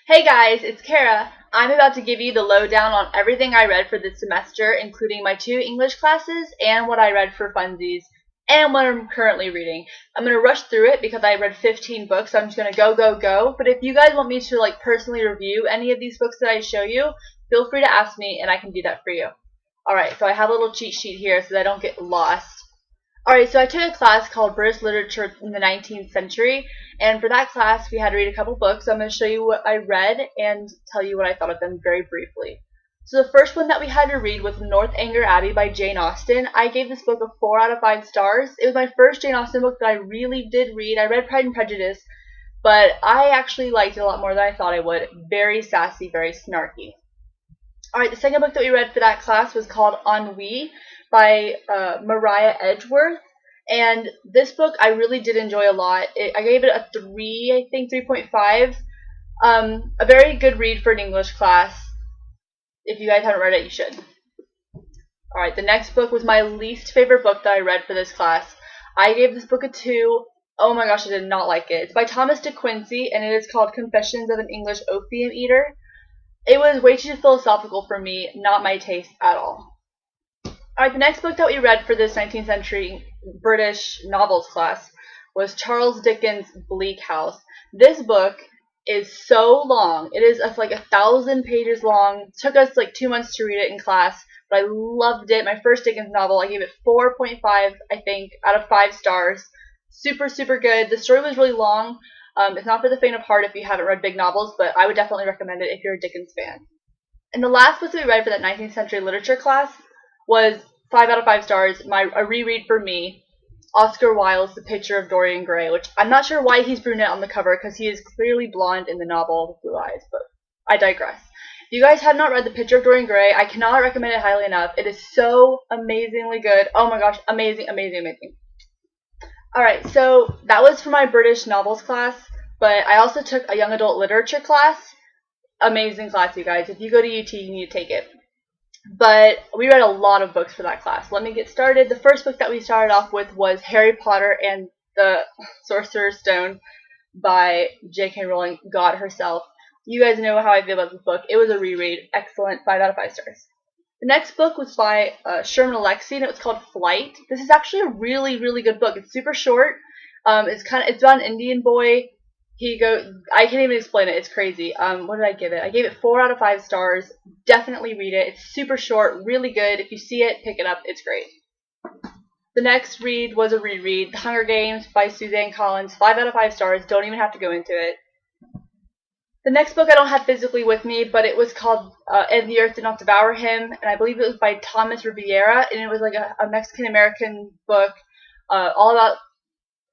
Hey guys, it's Kara. I'm about to give you the lowdown on everything I read for this semester, including my 2 English classes and what I read for funsies and what I'm currently reading. I'm going to rush through it because I read 15 books, so I'm just going to go. But if you guys want me to personally review any of these books that I show you, feel free to ask me and I can do that for you. Alright, so I have a little cheat sheet here so that I don't get lost. Alright, so I took a class called British Literature in the 19th Century, and for that class we had to read a couple books. So I'm going to show you what I read and tell you what I thought of them very briefly. So the first one that we had to read was Northanger Abbey by Jane Austen. I gave this book a 4 out of 5 stars. It was my first Jane Austen book that I really did read. I read Pride and Prejudice, but I actually liked it a lot more than I thought I would. Very sassy, very snarky. Alright, the second book that we read for that class was called Ennui by Maria Edgeworth. And this book I really did enjoy a lot. I gave it a 3, I think 3.5. A very good read for an English class. If you guys haven't read it, you should. Alright, the next book was my least favorite book that I read for this class. I gave this book a 2. Oh my gosh, I did not like it. It's by Thomas De Quincey, and it is called Confessions of an English Opium Eater. It was way too philosophical for me, not my taste at all. Alright, the next book that we read for this 19th century British novels class was Charles Dickens' Bleak House. This book is so long. It is like 1,000 pages long. It took us 2 months to read it in class, but I loved it. My first Dickens novel. I gave it 4.5, I think, out of 5 stars. Super, super good. The story was really long. It's not for the faint of heart if you haven't read big novels, but I would definitely recommend it if you're a Dickens fan. And the last book that we read for that 19th century literature class was 5 out of 5 stars, a reread for me, Oscar Wilde's The Picture of Dorian Gray, which I'm not sure why he's brunette on the cover because he is clearly blonde in the novel with blue eyes, but I digress. If you guys have not read The Picture of Dorian Gray, I cannot recommend it highly enough. It is so amazingly good. Oh my gosh, amazing, amazing, amazing. Alright, so that was for my British novels class, but I also took a young adult literature class. Amazing class, you guys. If you go to UT, you need to take it. But we read a lot of books for that class. Let me get started. The first book that we started off with was Harry Potter and the Sorcerer's Stone by J.K. Rowling, God herself. You guys know how I feel about this book. It was a reread. Excellent. 5 out of 5 stars. The next book was by Sherman Alexie, and it was called Flight. This is actually a really, really good book. It's super short. It's about an Indian boy. I can't even explain it. It's crazy. What did I give it? I gave it 4 out of 5 stars. Definitely read it. It's super short, really good. If you see it, pick it up. It's great. The next read was a reread. The Hunger Games by Suzanne Collins. 5 out of 5 stars. Don't even have to go into it. The next book I don't have physically with me, but it was called And the Earth Did Not Devour Him, and I believe it was by Thomas Riviera, and it was a Mexican-American book all about,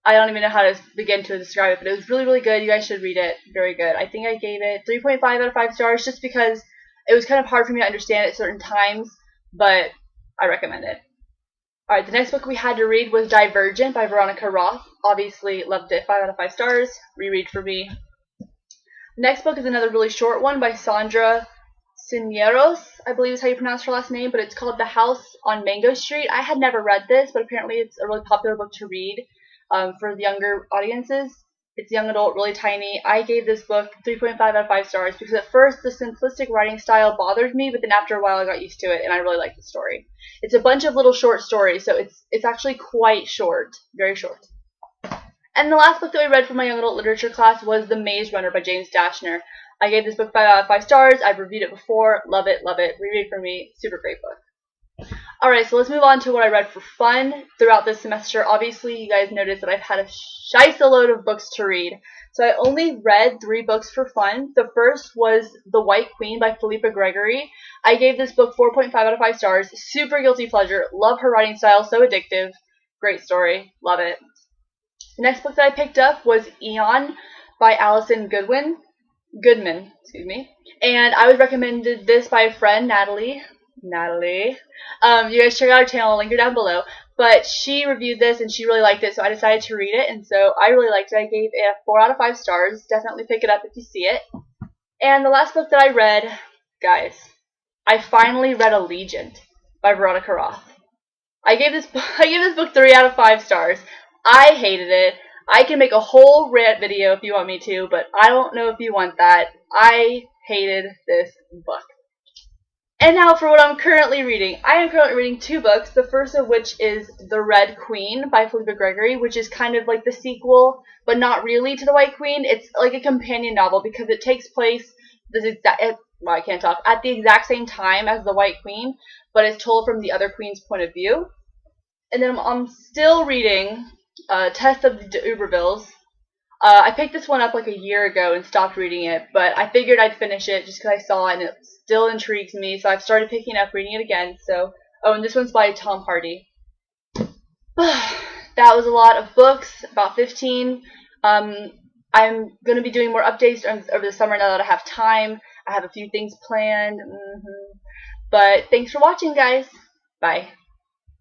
I don't even know how to begin to describe it, but it was really, really good. You guys should read it. Very good. I think I gave it 3.5 out of 5 stars just because it was kind of hard for me to understand at certain times, but I recommend it. Alright, the next book we had to read was Divergent by Veronica Roth. Obviously loved it. 5 out of 5 stars. Reread for me. The next book is another really short one by Sandra Cisneros, I believe is how you pronounce her last name, but it's called The House on Mango Street. I had never read this, but apparently it's a really popular book to read for the younger audiences. It's young adult, really tiny. I gave this book 3.5 out of 5 stars because at first the simplistic writing style bothered me, but then after a while I got used to it and I really liked the story. It's a bunch of little short stories, so it's actually quite short, very short. And the last book that we read for my young adult literature class was The Maze Runner by James Dashner. I gave this book 5 out of 5 stars. I've reviewed it before. Love it, love it. Reread for me. Super great book. Alright, so let's move on to what I read for fun throughout this semester. Obviously, you guys noticed that I've had a load of books to read. So I only read 3 books for fun. The first was The White Queen by Philippa Gregory. I gave this book 4.5 out of 5 stars. Super guilty pleasure. Love her writing style. So addictive. Great story. Love it. The next book that I picked up was Eon by Alison Goodman, and I was recommended this by a friend, Natalie. You guys check out her channel, I'll link her down below, but she reviewed this and she really liked it, so I decided to read it, and so I really liked it. I gave it a 4 out of 5 stars. Definitely pick it up if you see it. And the last book that I read, guys, I finally read Allegiant by Veronica Roth. I gave this book 3 out of 5 stars. I hated it. I can make a whole rant video if you want me to, but I don't know if you want that. I hated this book. And now for what I'm currently reading. I am currently reading 2 books, the first of which is The Red Queen by Philippa Gregory, which is kind of like the sequel, but not really to The White Queen. It's like a companion novel because it takes place I can't talk, at the exact same time as The White Queen, but it's told from the other queen's point of view. And then I'm still reading Test of the D'Urbervilles. I picked this one up like a year ago and stopped reading it, but I figured I'd finish it just because I saw it and it still intrigues me, so I've started picking up reading it again. And this one's by Tom Hardy. That was a lot of books, about 15. I'm going to be doing more updates over the summer now that I have time. I have a few things planned. But thanks for watching, guys. Bye.